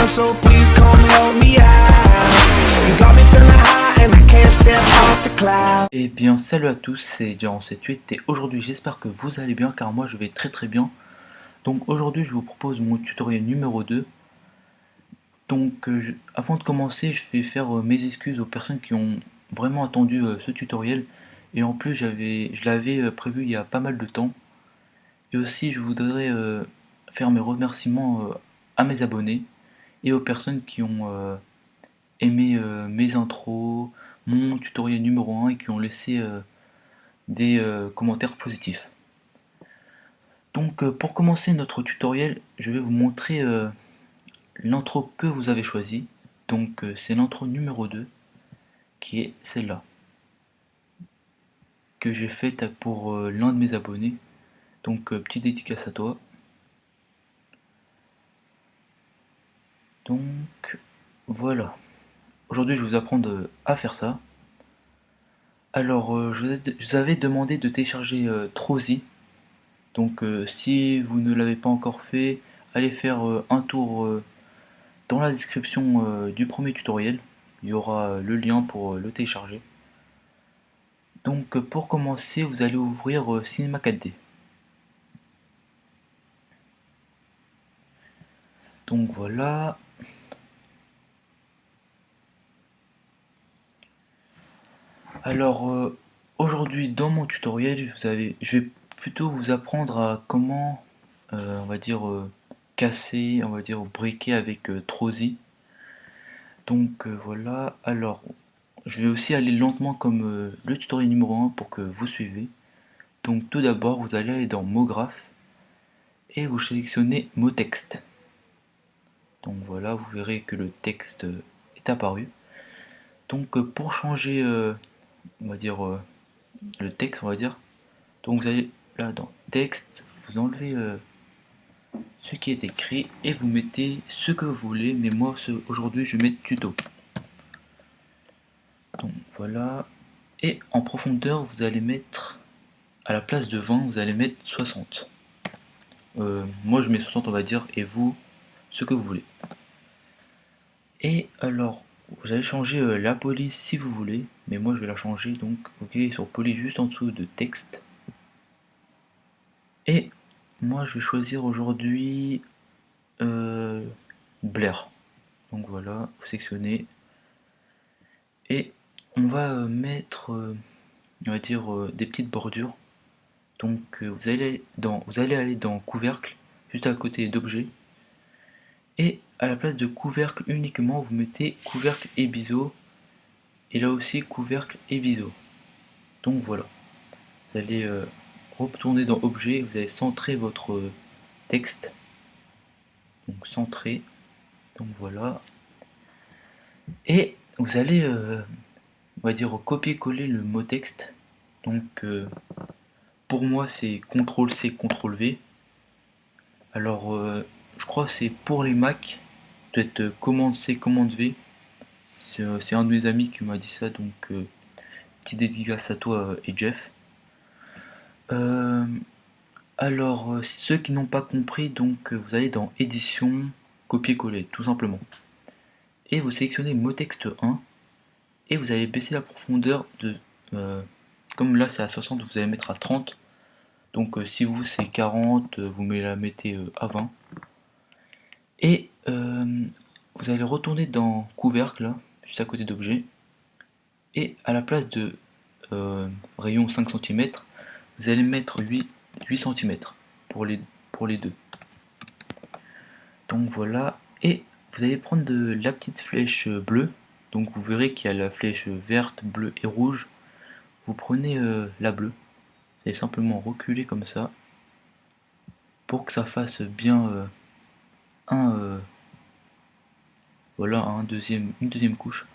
down, so please come help me out. You got me feeling high and I can't step off the cloud. Eh bien salut à tous, c'est Dian78 et aujourd'hui j'espère que vous allez bien car moi je vais très bien. Donc aujourd'hui je vous propose mon tutoriel numéro 2. Donc avant de commencer je vais faire mes excuses aux personnes qui ont vraiment attendu ce tutoriel. Et en plus je l'avais prévu il y a pas mal de temps. Et aussi je voudrais faire mes remerciements à mes abonnés et aux personnes qui ont aimé mes intros, mon tutoriel numéro 1 et qui ont laissé des commentaires positifs. Donc pour commencer notre tutoriel, je vais vous montrer l'intro que vous avez choisi. Donc c'est l'intro numéro 2 qui est celle-là, que j'ai faite pour l'un de mes abonnés. Donc petite dédicace à toi. Donc voilà. Aujourd'hui je vais vous apprendre à faire ça. Alors je vous avais demandé de télécharger Trozy. Donc si vous ne l'avez pas encore fait, allez faire un tour dans la description du premier tutoriel. Il y aura le lien pour le télécharger. Donc pour commencer, vous allez ouvrir Cinema 4D. Donc voilà. Alors aujourd'hui dans mon tutoriel, je vais plutôt vous apprendre à comment, on va dire, casser, on va dire, briquer avec Trozy. Donc voilà. Alors je vais aussi aller lentement comme le tutoriel numéro 1 pour que vous suivez. Donc tout d'abord, vous allez aller dans mots graphes et vous sélectionnez mot texte. Donc voilà, vous verrez que le texte est apparu. Donc pour changer, on va dire, le texte, on va dire, donc vous allez là dans texte, vous enlevez ce qui est écrit et vous mettez ce que vous voulez, mais moi aujourd'hui je mets tuto. Donc voilà, et en profondeur vous allez mettre, à la place de 20, vous allez mettre 60. Moi je mets 60 on va dire, et vous, ce que vous voulez. Et alors, vous allez changer la police si vous voulez, mais moi je vais la changer, donc vous cliquez sur police juste en dessous de texte. Et moi je vais choisir aujourd'hui Blair. Donc voilà, vous sélectionnez. Et on va mettre, on va dire, des petites bordures. Donc vous allez aller dans couvercle, juste à côté d'objet. Et à la place de couvercle uniquement, vous mettez couvercle et biseau. Et là aussi couvercle et biseau. Donc voilà. Vous allez retourner dans objet, vous allez centrer votre texte. Donc centrer. Donc voilà. Et vous allez, on va dire, copier-coller le mot texte. Donc pour moi c'est CTRL-C, CTRL-V. Alors je crois que c'est pour les Mac, peut-être commande-C, commande-V. C'est un de mes amis qui m'a dit ça, donc petite dédicace à toi et Jeff. Alors ceux qui n'ont pas compris, donc vous allez dans édition, copier-coller, tout simplement. Et vous sélectionnez mot texte 1 et vous allez baisser la profondeur de, comme là c'est à 60, vous allez mettre à 30. Donc si vous c'est 40, vous la mettez à 20. Et vous allez retourner dans couvercle, là, juste à côté d'objet. Et à la place de rayon 5 cm, vous allez mettre 8 cm pour les deux. Donc voilà. Et vous allez prendre la petite flèche bleue. Donc vous verrez qu'il y a la flèche verte, bleue et rouge. Vous prenez la bleue. Vous allez simplement reculer comme ça pour que ça fasse bien voilà, une deuxième couche.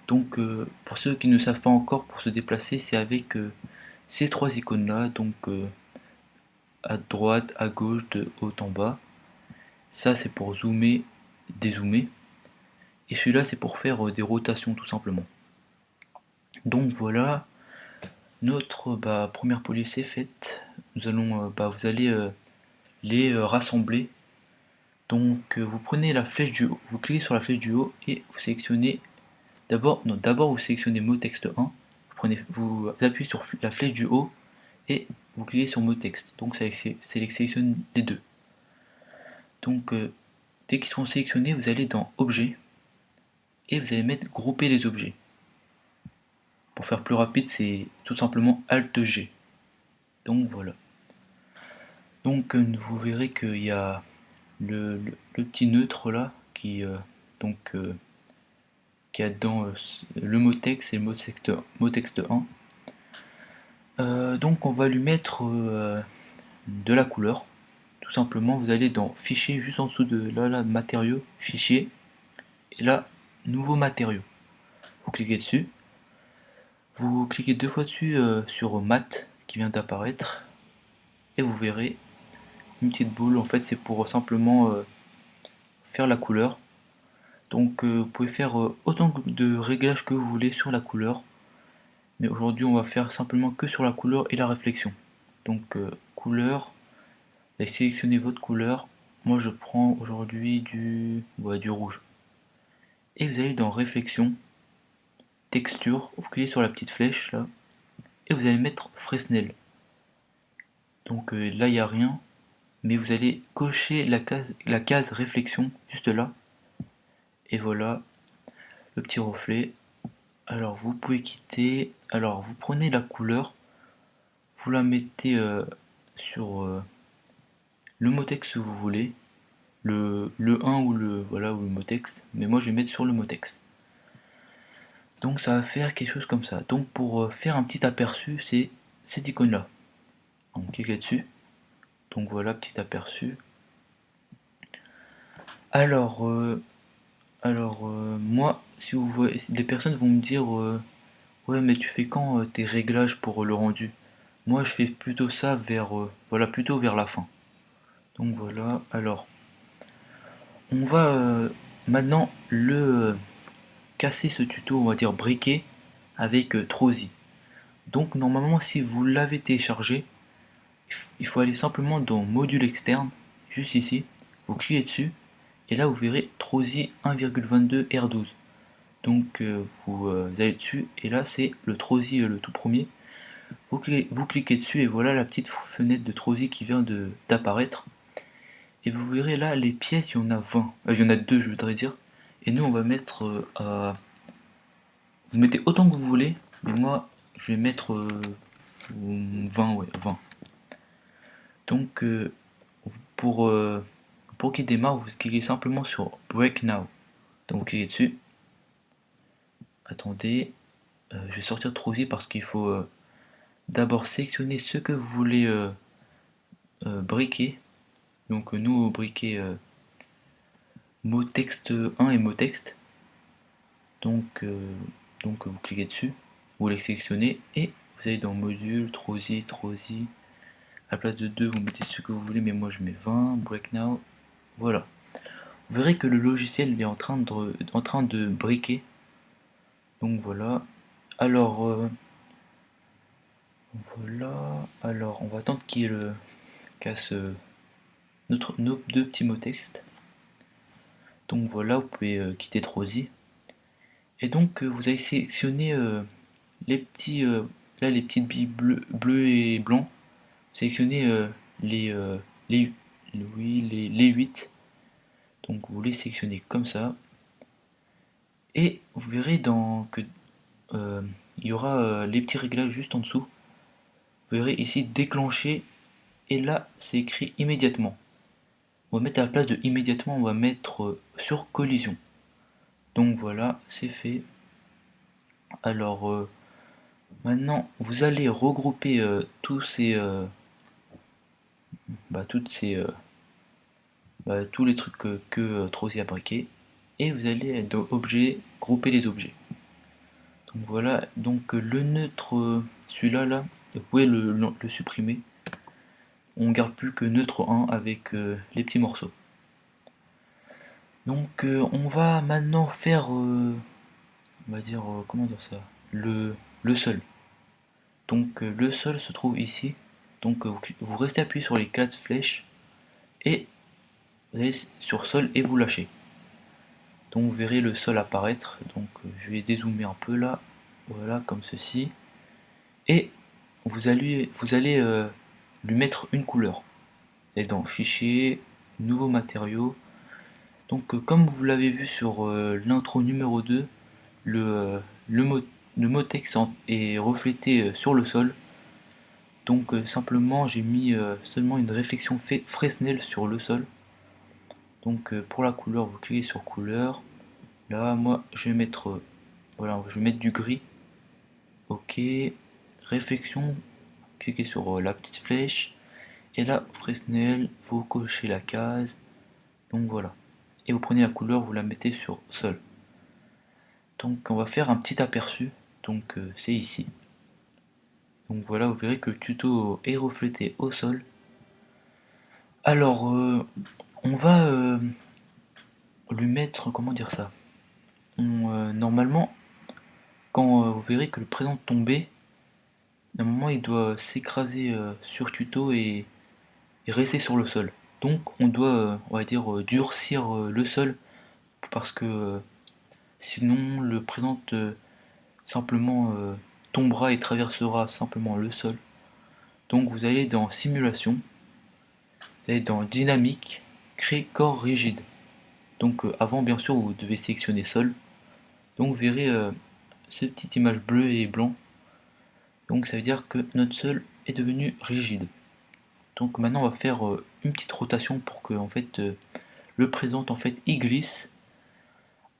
Donc pour ceux qui ne savent pas encore, pour se déplacer, c'est avec ces trois icônes là, donc à droite, à gauche, de haut en bas. Ça c'est pour zoomer, dézoomer. Et celui-là c'est pour faire des rotations tout simplement. Donc voilà, notre première police est faite. Nous allons, vous allez les rassembler. Donc vous prenez la flèche du haut, vous cliquez sur la flèche du haut et vous sélectionnez d'abord vous sélectionnez mot texte 1, vous appuyez sur la flèche du haut et vous cliquez sur mot texte. Donc ça sélectionne les deux. Donc dès qu'ils seront sélectionnés, vous allez dans objet et vous allez mettre grouper les objets. Pour faire plus rapide, c'est tout simplement Alt G. Donc voilà. Donc vous verrez qu'il y a le petit neutre là qui a dedans le mot texte et le mot texte 1. Donc on va lui mettre de la couleur. Tout simplement, vous allez dans fichier juste en dessous de là matériaux, fichier, et là nouveau matériau. Vous cliquez dessus. Vous cliquez deux fois dessus sur mat qui vient d'apparaître et vous verrez une petite boule. En fait, c'est pour simplement faire la couleur. Donc vous pouvez faire autant de réglages que vous voulez sur la couleur. Mais aujourd'hui, on va faire simplement que sur la couleur et la réflexion. Donc couleur, vous allez sélectionner votre couleur. Moi, je prends aujourd'hui du rouge. Et vous allez dans réflexion, texture, vous cliquez sur la petite flèche là et vous allez mettre Fresnel. Donc là il n'y a rien, mais vous allez cocher la case réflexion juste là et voilà le petit reflet. Alors vous pouvez quitter, alors vous prenez la couleur, vous la mettez sur le mot texte que vous voulez, le 1 ou ou le mot texte, mais moi je vais mettre sur le mot texte. Donc ça va faire quelque chose comme ça. Donc pour faire un petit aperçu, c'est cette icône là. On clique dessus. Donc voilà, petit aperçu. Alors, moi, si vous voyez, des personnes vont me dire ouais, mais tu fais quand tes réglages pour le rendu? Moi, je fais plutôt ça vers voilà, plutôt vers la fin. Donc voilà. Alors, on va maintenant le casser ce tuto, on va dire briquer avec Trozy. Donc normalement, si vous l'avez téléchargé, il faut aller simplement dans module externe, juste ici, vous cliquez dessus, et là vous verrez Trozy 1,22 R12. Donc vous allez dessus, et là c'est le Trozy le tout premier. Vous cliquez dessus, et voilà la petite fenêtre de Trozy qui vient d'apparaître. Et vous verrez là les pièces, il y en a 20. Il y en a 2 je voudrais dire. Et nous on va mettre à... Vous mettez autant que vous voulez, mais moi je vais mettre 20, ouais, 20. Donc pour, pour qu'il démarre, vous cliquez simplement sur Break Now. Donc vous cliquez dessus. Attendez, je vais sortir Trozy parce qu'il faut d'abord sélectionner ce que vous voulez briquer. Donc nous briquer mot texte 1 et mot texte. Donc, vous cliquez dessus, vous les sélectionnez et vous allez dans module, Trozy. À la place de 2, vous mettez ce que vous voulez, mais moi je mets 20, Break Now. Voilà. Vous verrez que le logiciel est en train de briquer. Donc voilà. Alors alors on va attendre qu'il casse nos deux petits mots texte. Donc voilà, vous pouvez quitter Trozy. Et donc vous allez sélectionner les petits là les petites billes bleues et blancs. Sélectionnez les, oui, les 8. Donc vous les sélectionnez comme ça. Et vous verrez que il y aura les petits réglages juste en dessous. Vous verrez ici déclencher et là c'est écrit immédiatement. On va mettre à la place de immédiatement, on va mettre sur collision. Donc voilà, c'est fait. Alors maintenant vous allez regrouper tous tous les trucs que Trozy a briqué et vous allez dans objet grouper les objets. Donc voilà, donc le neutre, celui-là là, vous pouvez le supprimer. On garde plus que neutre 1 avec les petits morceaux. Donc on va maintenant faire, on va dire, comment dire ça, le sol. Donc le sol se trouve ici. Donc vous restez appuyé sur les 4 flèches et vous allez sur sol et vous lâchez. Donc vous verrez le sol apparaître. Donc je vais dézoomer un peu là, voilà comme ceci. Et vous allez lui mettre une couleur. Vous allez dans Fichier, Nouveau matériau. Donc comme vous l'avez vu sur l'intro numéro 2, le, euh, le, mot, le mot texte est reflété sur le sol. Donc simplement j'ai mis seulement une réflexion Fresnel sur le sol. Donc pour la couleur, vous cliquez sur couleur. Là moi je vais mettre voilà, je vais mettre du gris. Ok. Réflexion, cliquez sur la petite flèche. Et là, Fresnel, vous cochez la case. Donc voilà. Et vous prenez la couleur, vous la mettez sur sol. Donc on va faire un petit aperçu. Donc c'est ici. Donc voilà, vous verrez que le tuto est reflété au sol. Alors, on va lui mettre, comment dire ça? Normalement, quand vous verrez que le présent tombé, normalement il doit s'écraser sur tuto et rester sur le sol. Donc on doit, on va dire, durcir le sol parce que sinon le présent simplement tombera et traversera simplement le sol. Donc vous allez dans simulation, vous allez dans dynamique, créer corps rigide. Donc avant bien sûr vous devez sélectionner sol. Donc vous verrez cette petite image bleue et blanc. Donc ça veut dire que notre sol est devenu rigide. Donc maintenant on va faire une petite rotation pour que en fait le présent en fait y glisse.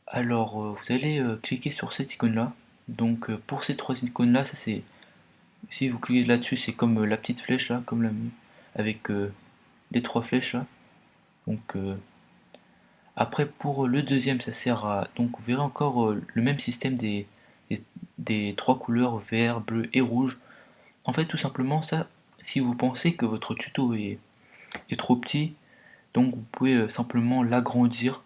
Alors vous allez cliquer sur cette icône là. Donc pour ces trois icônes là, ça c'est si vous cliquez là-dessus, c'est comme la petite flèche là, comme avec les trois flèches là. Donc après pour le deuxième, ça sert à donc vous verrez encore le même système des trois couleurs vert, bleu et rouge. En fait tout simplement ça, si vous pensez que votre tuto est trop petit, donc vous pouvez simplement l'agrandir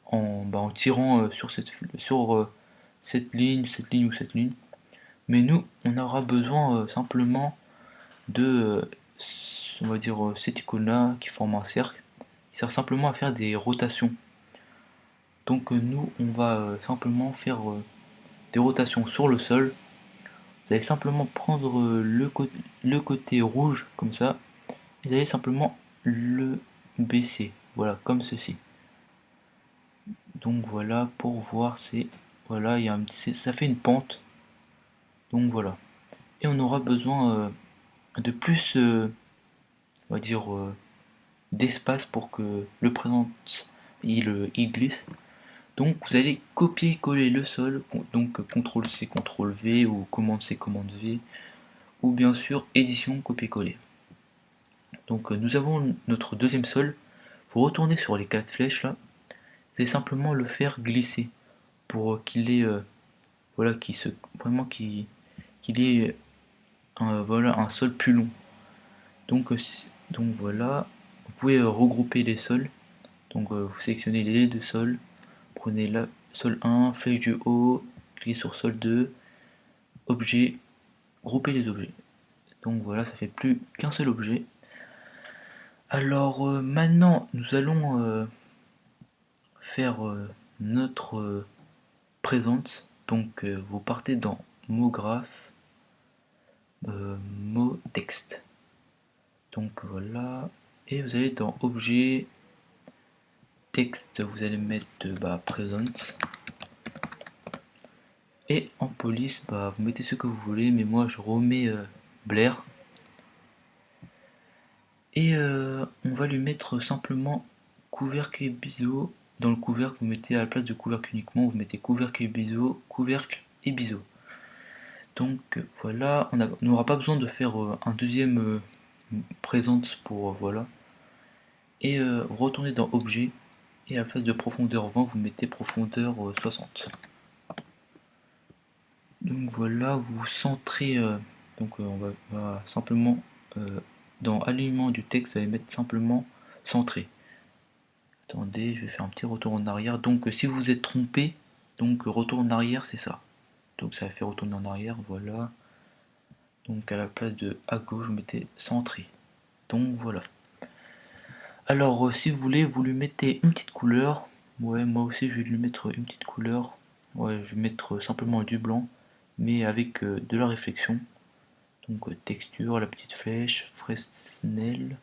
en tirant sur cette ligne ou cette ligne. Mais nous, on aura besoin simplement de, on va dire, cette icône-là qui forme un cercle. Il sert simplement à faire des rotations. Donc nous, on va simplement faire des rotations sur le sol. Vous allez simplement prendre le côté rouge, comme ça. Vous allez simplement le baisser. Voilà, comme ceci. Donc voilà, pour voir, c'est... Voilà, ça fait une pente. Donc voilà. Et on aura besoin de plus, on va dire, d'espace pour que le présent il glisse. Donc vous allez copier-coller le sol, donc CTRL C, CTRL V ou commande C, commande V, ou bien sûr édition copier-coller. Donc nous avons notre deuxième sol. Vous retournez sur les quatre flèches là, c'est simplement le faire glisser pour qu'il ait voilà qu'il ait voilà un sol plus long. Donc donc voilà, vous pouvez regrouper les sols. Donc vous sélectionnez les deux sols, prenez la sol 1, flèche du haut, cliquez sur sol 2, objet, groupez les objets. Donc voilà, ça fait plus qu'un seul objet. Alors maintenant, nous allons faire notre présence. Donc vous partez dans mot graphe, mot texte. Donc voilà, et vous allez dans objet, texte, vous allez mettre presence. Et en police, vous mettez ce que vous voulez, mais moi je remets Blair. Et on va lui mettre simplement couvercle et biseau. Dans le couvercle, vous mettez à la place de couvercle uniquement, vous mettez couvercle et biseau, couvercle et biseau. Donc voilà, on n'aura pas besoin de faire un deuxième présence pour voilà. Et retournez dans objet, et à la place de profondeur 20, vous mettez profondeur 60. Donc voilà, vous centrez, donc va simplement dans alignement du texte, vous allez mettre simplement centré. Attendez, je vais faire un petit retour en arrière. Donc si vous êtes trompé, donc retour en arrière, c'est ça. Donc ça fait retourner en arrière, voilà. Donc à la place de à gauche, vous mettez centré. Donc voilà. Alors si vous voulez, vous lui mettez une petite couleur. Ouais, moi aussi je vais lui mettre une petite couleur. Ouais, je vais mettre simplement du blanc, mais avec de la réflexion. Donc texture, la petite flèche, Fresnel.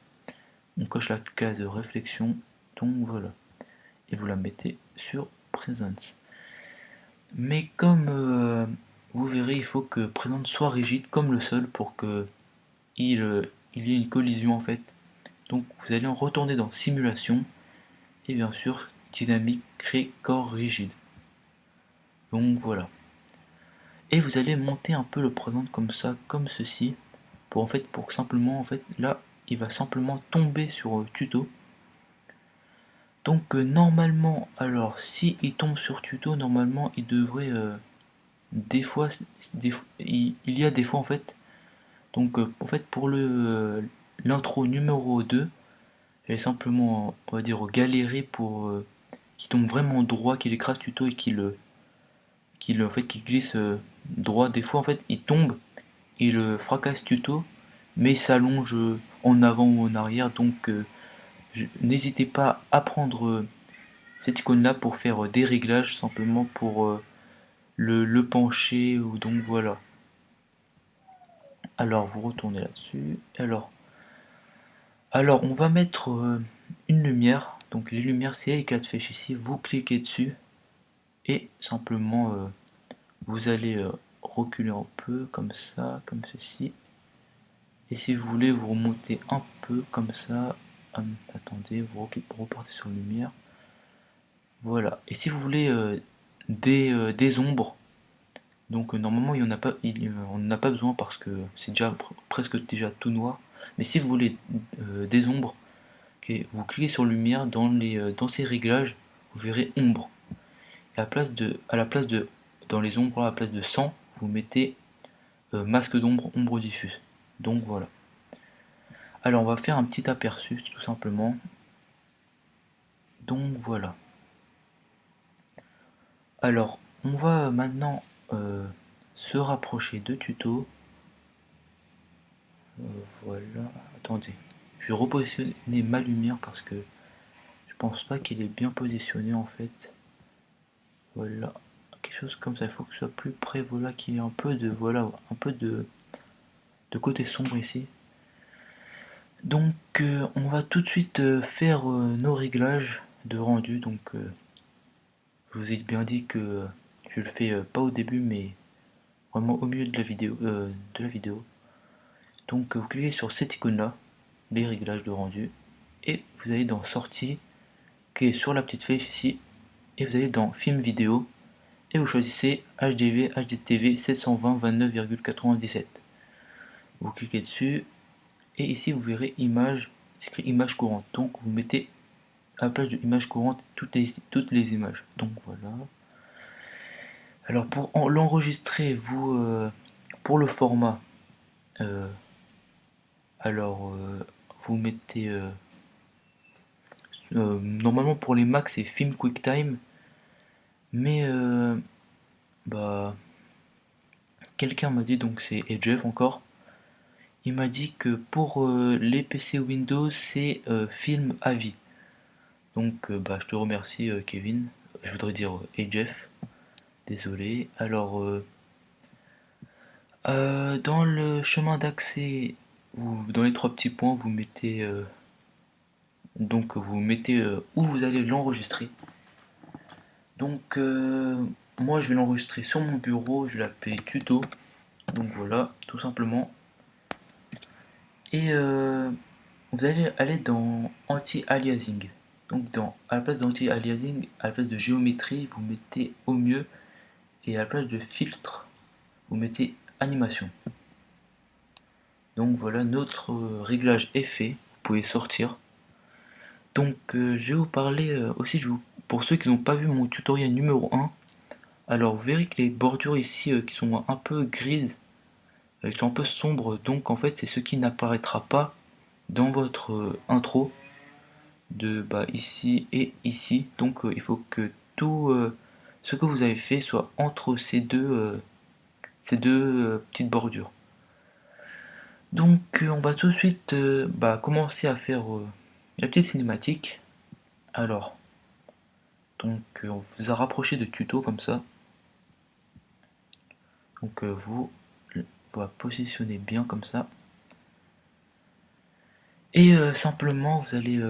On coche la case réflexion. Donc voilà. Et vous la mettez sur Presence. Mais comme vous verrez, il faut que Presence soit rigide comme le sol pour que il y ait une collision en fait. Donc vous allez en retourner dans Simulation et bien sûr Dynamique crée corps rigide. Donc voilà. Et vous allez monter un peu le Present comme ça, comme ceci, pour que simplement en fait là il va simplement tomber sur tuto. Donc normalement, alors si il tombe sur tuto, normalement il devrait des fois, il y a des fois en fait. Donc en fait pour l'intro numéro 2, j'avais simplement on va dire galérer pour qu'il tombe vraiment droit, qu'il écrase tuto et qu'il glisse droit. Des fois en fait il tombe, il fracasse tuto, mais il s'allonge en avant ou en arrière. Donc n'hésitez pas à prendre cette icône là pour faire des réglages simplement pour le pencher ou donc voilà. Alors vous retournez là-dessus. Alors on va mettre une lumière. Donc les lumières c'est les 4 flèches ici. Vous cliquez dessus et simplement vous allez reculer un peu comme ça, comme ceci. Et si vous voulez vous remontez un peu comme ça. Attendez, vous reportez sur lumière. Voilà. Et si vous voulez des ombres, donc normalement il y en a pas, on n'en a pas besoin parce que c'est déjà presque déjà tout noir. Mais si vous voulez des ombres, ok, vous cliquez sur lumière dans ces réglages, vous verrez ombre. Et dans les ombres, à la place de 100, vous mettez masque d'ombre, ombre diffuse. Donc voilà. Alors on va faire un petit aperçu tout simplement. Donc voilà. Alors on va maintenant se rapprocher de tuto. Voilà. Attendez. Je vais repositionner ma lumière parce que je pense pas qu'il est bien positionné en fait. Voilà. Quelque chose comme ça. Il faut que ce soit plus près. Voilà, qu'il y ait un peu de côté sombre ici. Donc on va tout de suite faire nos réglages de rendu. Donc je vous ai bien dit que je le fais pas au début mais vraiment au milieu de la vidéo. Donc vous cliquez sur cette icône là, les réglages de rendu, et vous allez dans sortie, qui est sur la petite flèche ici, et vous allez dans film vidéo, et vous choisissez HDV HDTV 720 29,97. Vous cliquez dessus, et ici vous verrez image, c'est écrit image courante. Donc vous mettez à la place de image courante toutes les images. Donc voilà. Alors pour l'enregistrer, pour le format, euh, alors vous mettez normalement pour les Mac c'est Film QuickTime, mais bah quelqu'un m'a dit, donc c'est Jeff encore, il m'a dit que pour les PC Windows c'est Film à vie. Donc bah je te remercie Kevin, je voudrais dire Jeff, désolé. Alors dans le chemin d'accès, dans les trois petits points vous mettez où vous allez l'enregistrer. Donc moi je vais l'enregistrer sur mon bureau, je vais l'appeler tuto. Donc voilà, tout simplement. Et vous allez aller dans anti-aliasing. Donc à la place d'anti-aliasing, à la place de géométrie, vous mettez au mieux. Et à la place de filtre, vous mettez animation. Donc voilà, notre réglage est fait. Vous pouvez sortir. Donc je vais vous parler aussi, pour ceux qui n'ont pas vu mon tutoriel numéro 1. Alors vous verrez que les bordures ici qui sont un peu grises, qui sont un peu sombres, donc en fait c'est ce qui n'apparaîtra pas dans votre intro de ici et ici. Donc il faut que tout ce que vous avez fait soit entre ces deux petites bordures. Donc on va tout de suite commencer à faire la petite cinématique. Alors, donc on vous a rapproché de tuto comme ça. Donc vous la positionnez bien comme ça. Et simplement vous allez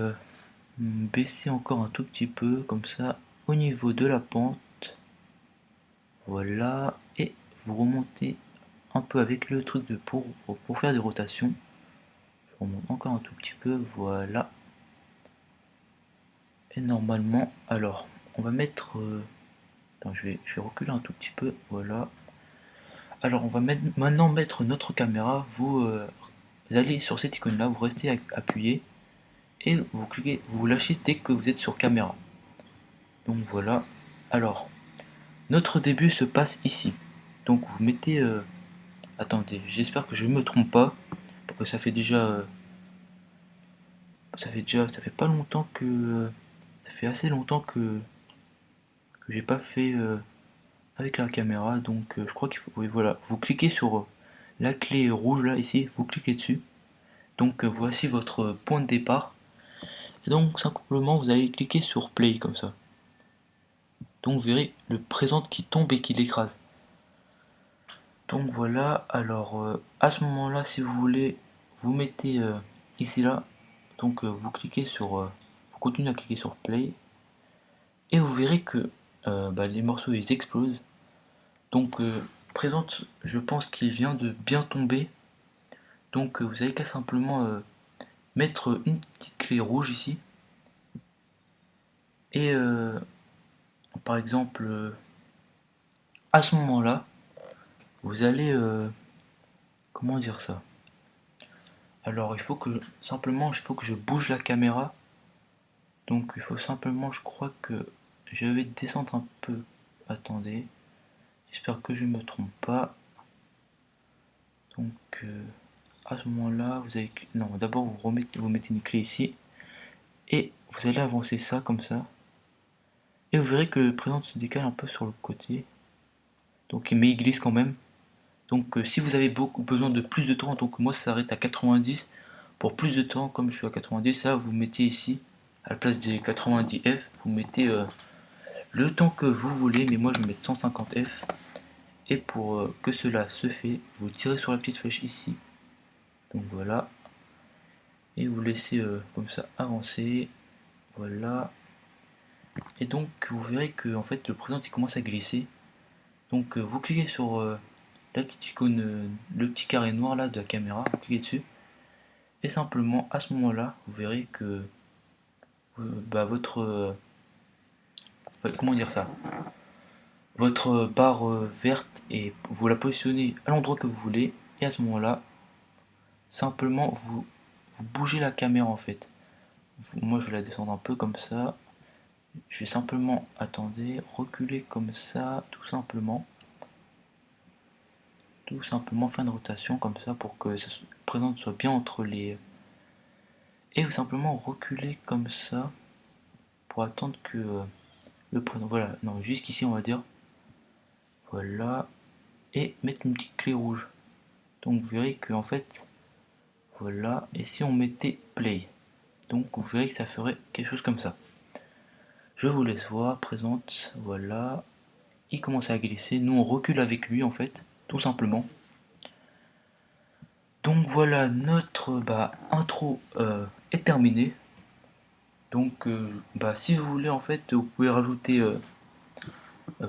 baisser encore un tout petit peu comme ça au niveau de la pente. Voilà. Et vous remontez un peu avec le truc de pour faire des rotations. Je remonte encore un tout petit peu. Voilà. Et normalement, alors, on va mettre... attends, je vais reculer un tout petit peu. Voilà. Alors, on va maintenant mettre notre caméra. Vous allez sur cette icône là, vous restez appuyé et vous cliquez, vous lâchez dès que vous êtes sur caméra. Donc voilà. Alors, notre début se passe ici. Donc vous mettez... attendez, j'espère que je ne me trompe pas. Parce que ça fait pas longtemps que... ça fait assez longtemps que j'ai pas fait avec la caméra. Donc je crois qu'il faut... Oui, voilà. Vous cliquez sur la clé rouge là, ici. Vous cliquez dessus. Donc voici votre point de départ. Et donc simplement vous allez cliquer sur play comme ça. Donc vous verrez le présent qui tombe et qui l'écrase. Donc voilà, alors à ce moment là si vous voulez vous mettez ici là, donc vous cliquez sur, vous continuez à cliquer sur play et vous verrez que les morceaux ils explosent. Donc présente, je pense qu'il vient de bien tomber. Donc vous avez qu'à simplement mettre une petite clé rouge ici et par exemple à ce moment là vous allez comment dire ça. Alors il faut que je bouge la caméra. Donc il faut simplement, je crois que je vais descendre un peu. Attendez, j'espère que je ne me trompe pas. Donc à ce moment-là, vous avez... Non, d'abord vous mettez une clé ici. Et vous allez avancer ça comme ça. Et vous verrez que le présent se décale un peu sur le côté. Donc, mais il glisse quand même. Donc si vous avez besoin de plus de temps, donc moi ça s'arrête à 90. Pour plus de temps, comme je suis à 90, là vous mettez ici, à la place des 90 F, vous mettez le temps que vous voulez, mais moi je vais mettre 150 F. Et pour que cela se fait, vous tirez sur la petite flèche ici. Donc voilà. Et vous laissez comme ça avancer. Voilà. Et donc vous verrez que en fait le présent il commence à glisser. Donc vous cliquez sur la petite icône, le petit carré noir là de la caméra, vous cliquez dessus. Et simplement à ce moment là, vous verrez que votre comment dire ça, votre barre verte et vous la positionnez à l'endroit que vous voulez et à ce moment là simplement vous bougez la caméra en fait. Moi je vais la descendre un peu comme ça, je vais simplement, attendez, reculer comme ça tout simplement faire une rotation comme ça pour que ça se présente soit bien entre les, et vous simplement reculer comme ça pour attendre que le prénom, voilà, non jusqu'ici on va dire, voilà, et mettre une petite clé rouge. Donc vous verrez que en fait voilà, et si on mettait play, donc vous verrez que ça ferait quelque chose comme ça. Je vous laisse voir, présente, voilà, il commence à glisser, nous on recule avec lui en fait, tout simplement. Donc voilà, notre intro est terminée. Donc si vous voulez en fait, vous pouvez rajouter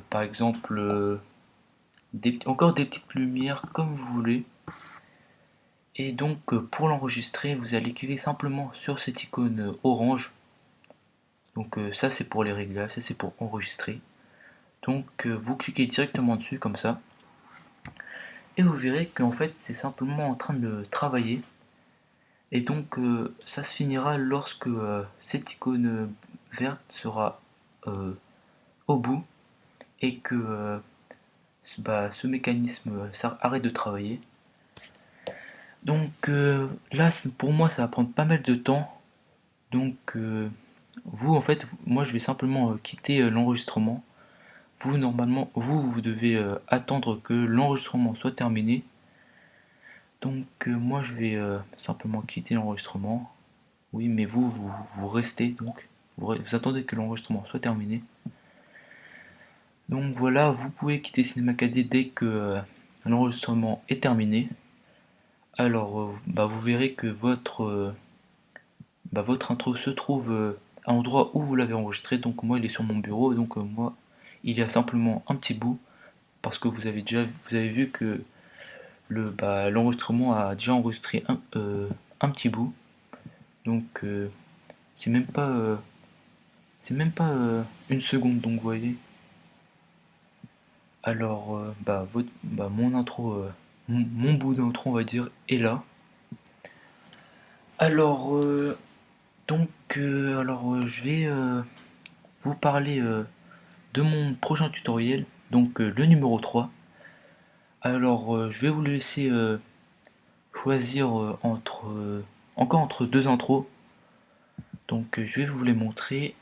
par exemple encore des petites lumières comme vous voulez. Et donc pour l'enregistrer, vous allez cliquer simplement sur cette icône orange. Donc ça c'est pour les réglages, ça c'est pour enregistrer. Donc vous cliquez directement dessus comme ça. Et vous verrez qu'en fait c'est simplement en train de travailler. Et donc ça se finira lorsque cette icône verte sera au bout et que ce mécanisme arrête de travailler. Donc là pour moi ça va prendre pas mal de temps. Donc vous en fait, moi je vais simplement quitter l'enregistrement. Vous normalement vous devez attendre que l'enregistrement soit terminé. Donc moi je vais simplement quitter l'enregistrement. Oui, mais vous restez donc. Vous attendez que l'enregistrement soit terminé. Donc voilà, vous pouvez quitter Cinéma 4D dès que l'enregistrement est terminé. Alors, vous verrez que votre intro se trouve à l'endroit où vous l'avez enregistré. Donc moi, il est sur mon bureau. Donc moi, il y a simplement un petit bout parce que vous avez vu que l'enregistrement a déjà enregistré un petit bout. Donc c'est même pas une seconde. Donc vous voyez. Alors, mon intro, mon bout d'intro, on va dire, est là. Alors, je vais vous parler de mon prochain tutoriel, donc le numéro 3. Alors, je vais vous laisser choisir encore entre deux intros. Donc, je vais vous les montrer.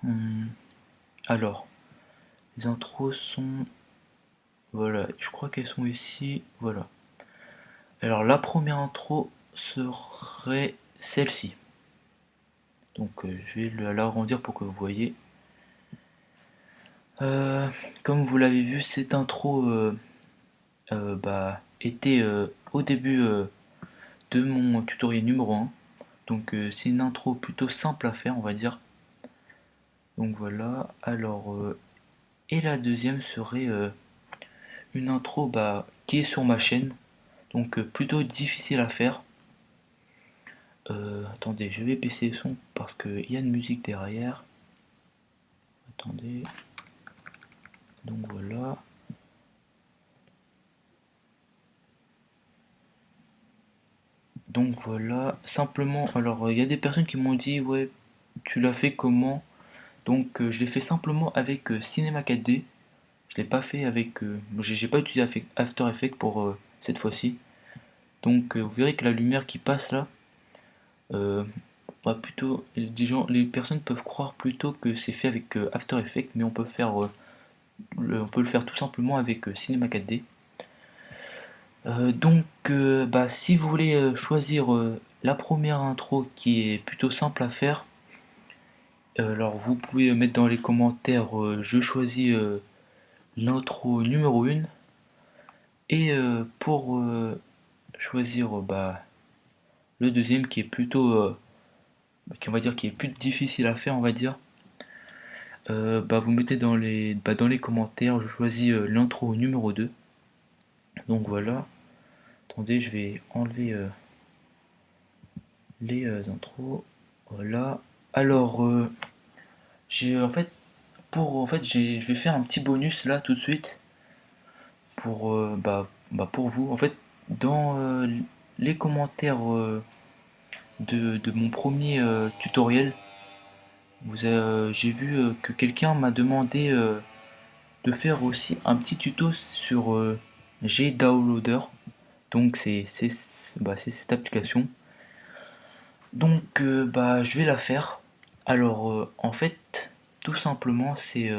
Hum, alors, les intros sont... Voilà, je crois qu'elles sont ici. Voilà. Alors, la première intro serait celle-ci. Donc, je vais l'agrandir pour que vous voyez. Comme vous l'avez vu, cette intro était au début de mon tutoriel numéro 1. Donc c'est une intro plutôt simple à faire, on va dire. Donc voilà, alors et la deuxième serait une intro qui est sur ma chaîne. Donc plutôt difficile à faire. Attendez, je vais baisser le son parce qu'il y a une musique derrière. Attendez. Donc voilà. Donc voilà, simplement, alors il y a des personnes qui m'ont dit, ouais, tu l'as fait comment? Donc je l'ai fait simplement avec Cinema 4D. Je l'ai pas fait avec, j'ai pas utilisé After Effects pour cette fois-ci. Donc vous verrez que la lumière qui passe là, euh, plutôt, les personnes peuvent croire plutôt que c'est fait avec After Effects, mais on peut le faire tout simplement avec Cinema 4D. Si vous voulez choisir la première intro qui est plutôt simple à faire, alors vous pouvez mettre dans les commentaires je choisis l'intro numéro 1 et pour choisir le deuxième qui est plutôt on va dire qui est plus difficile à faire on va dire vous mettez dans les commentaires je choisis l'intro numéro 2. Donc voilà, attendez je vais enlever les intros. Voilà. Alors, j'ai en fait, je vais faire un petit bonus là tout de suite pour, pour vous. En fait, dans les commentaires de mon premier tutoriel, j'ai vu que quelqu'un m'a demandé de faire aussi un petit tuto sur GDownloader. Donc c'est cette application. Donc je vais la faire. Alors en fait, tout simplement c'est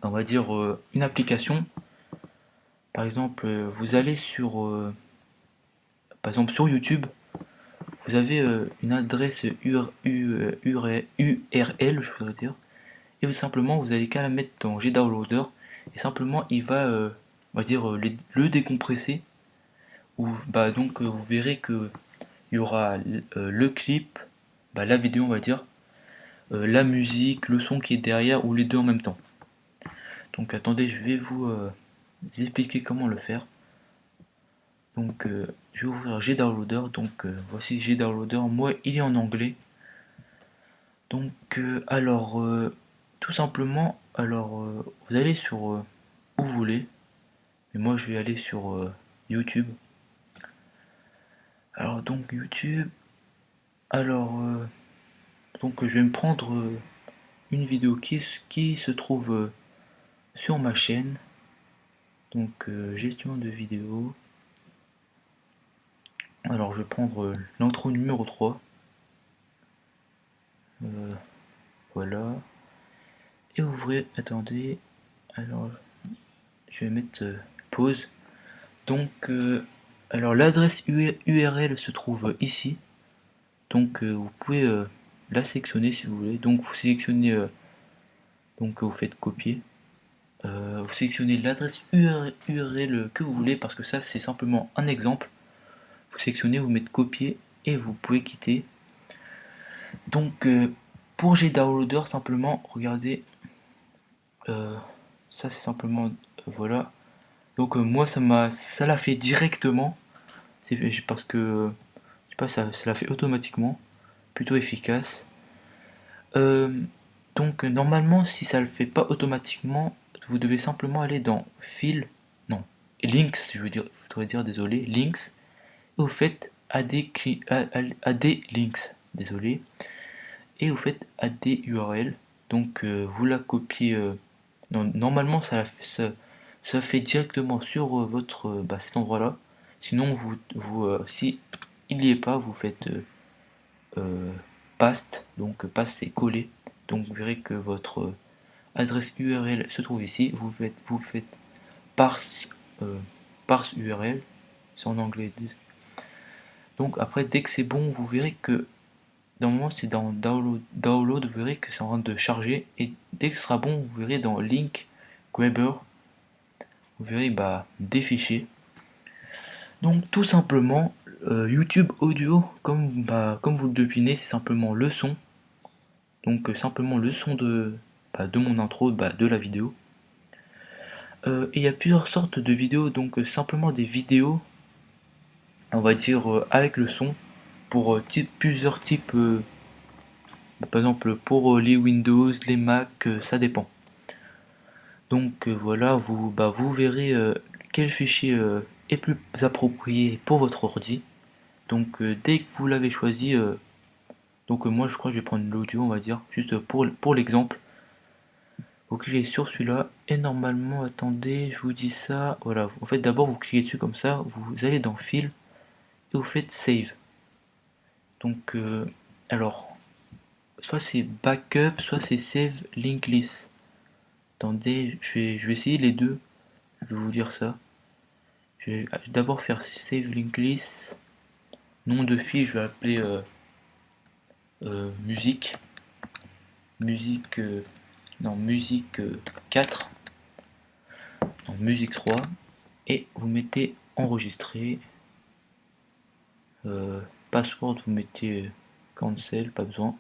on va dire une application. Par exemple, vous allez par exemple sur YouTube, vous avez une adresse URL, je voudrais dire, et simplement vous allez qu'à la mettre dans GDownloader et simplement il va on va dire le décompresser. Ou donc vous verrez que il y aura le clip, la vidéo on va dire, la musique, le son qui est derrière ou les deux en même temps. Donc attendez, je vais vous expliquer comment le faire. Donc je vais ouvrir GDownloader. Donc voici GDownloader. Moi il est en anglais. Donc tout simplement, vous allez sur où vous voulez. Mais moi je vais aller sur YouTube. Alors donc YouTube. Alors donc je vais me prendre une vidéo qui se trouve sur ma chaîne. Donc gestion de vidéo. Alors je vais prendre l'intro numéro 3. Voilà. Et ouvrez. Attendez. Alors je vais mettre pause. Donc alors l'adresse URL se trouve ici. Donc vous pouvez la sélectionner si vous voulez. Donc vous sélectionnez, donc vous faites copier. Vous sélectionnez l'adresse URL que vous voulez parce que ça c'est simplement un exemple. Vous sélectionnez, vous mettez copier et vous pouvez quitter. Donc pour GDownloader simplement regardez, ça c'est simplement voilà. Donc moi ça l'a fait directement. C'est parce que je sais pas, ça l'a fait automatiquement, plutôt efficace. Donc normalement si ça le fait pas automatiquement, vous devez simplement aller dans File, non, Links, je voudrais dire désolé, Links, et vous faites AD Links, désolé, et vous faites AD URL, donc vous la copiez, normalement ça fait directement sur votre cet endroit là, sinon si il n'y est pas, vous faites paste, donc paste c'est coller, donc vous verrez que votre adresse URL se trouve ici, vous faites parse, parse URL, c'est en anglais. Donc après dès que c'est bon, vous verrez que normalement c'est dans download, vous verrez que c'est en train de charger, et dès que ce sera bon, vous verrez dans link grabber, vous verrez des fichiers. Donc tout simplement YouTube audio, comme vous le devinez, c'est simplement le son. Donc simplement le son de mon intro, de la vidéo. Et il y a plusieurs sortes de vidéos, donc simplement des vidéos, on va dire avec le son, pour plusieurs types, par exemple pour les Windows, les Mac, ça dépend. Donc voilà, vous verrez quel fichier est plus approprié pour votre ordi. Donc dès que vous l'avez choisi, donc moi je crois que je vais prendre l'audio, on va dire, juste pour l'exemple. Vous cliquez sur celui-là et normalement, attendez, je vous dis ça, voilà, en fait d'abord vous cliquez dessus comme ça, vous allez dans File et vous faites Save. Donc alors, soit c'est Backup, soit c'est Save Link List. Attendez, je vais essayer les deux, je vais vous dire ça. Je vais d'abord faire Save Link List, nom de file, je vais appeler musique, musique, non, musique 4, non, musique 3, et vous mettez enregistrer, password, vous mettez cancel, pas besoin.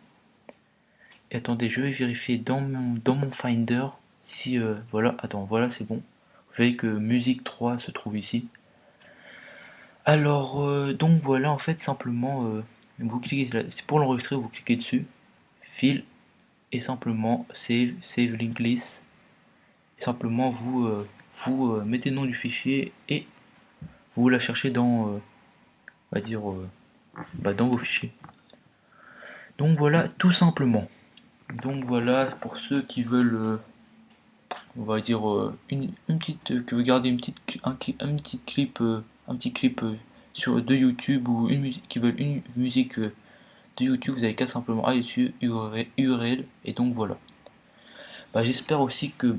Et attendez, je vais vérifier dans mon Finder si, voilà, attends, voilà, c'est bon. Vous voyez que musique 3 se trouve ici. Alors, donc voilà, en fait, simplement, vous cliquez là, c'est pour l'enregistrer, vous cliquez dessus, file, et simplement save link list, et simplement vous mettez le nom du fichier et vous la cherchez dans, on va dire, dans vos fichiers. Donc voilà, tout simplement. Donc voilà, pour ceux qui veulent, on va dire, une petite, que vous gardez un petit clip, de YouTube, ou qui veulent une musique de YouTube, vous avez qu'à simplement aller dessus, URL, et donc voilà. J'espère aussi que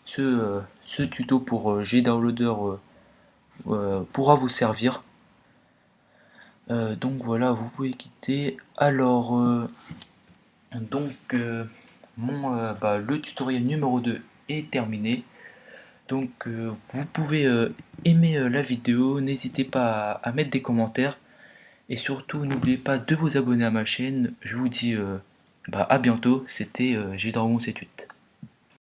ce tuto pour GDownloader pourra vous servir. Donc voilà, vous pouvez quitter. Alors, le tutoriel numéro 2 est terminé. Donc vous pouvez aimer la vidéo, n'hésitez pas à mettre des commentaires. Et surtout, n'oubliez pas de vous abonner à ma chaîne. Je vous dis à bientôt, c'était Gdragon78.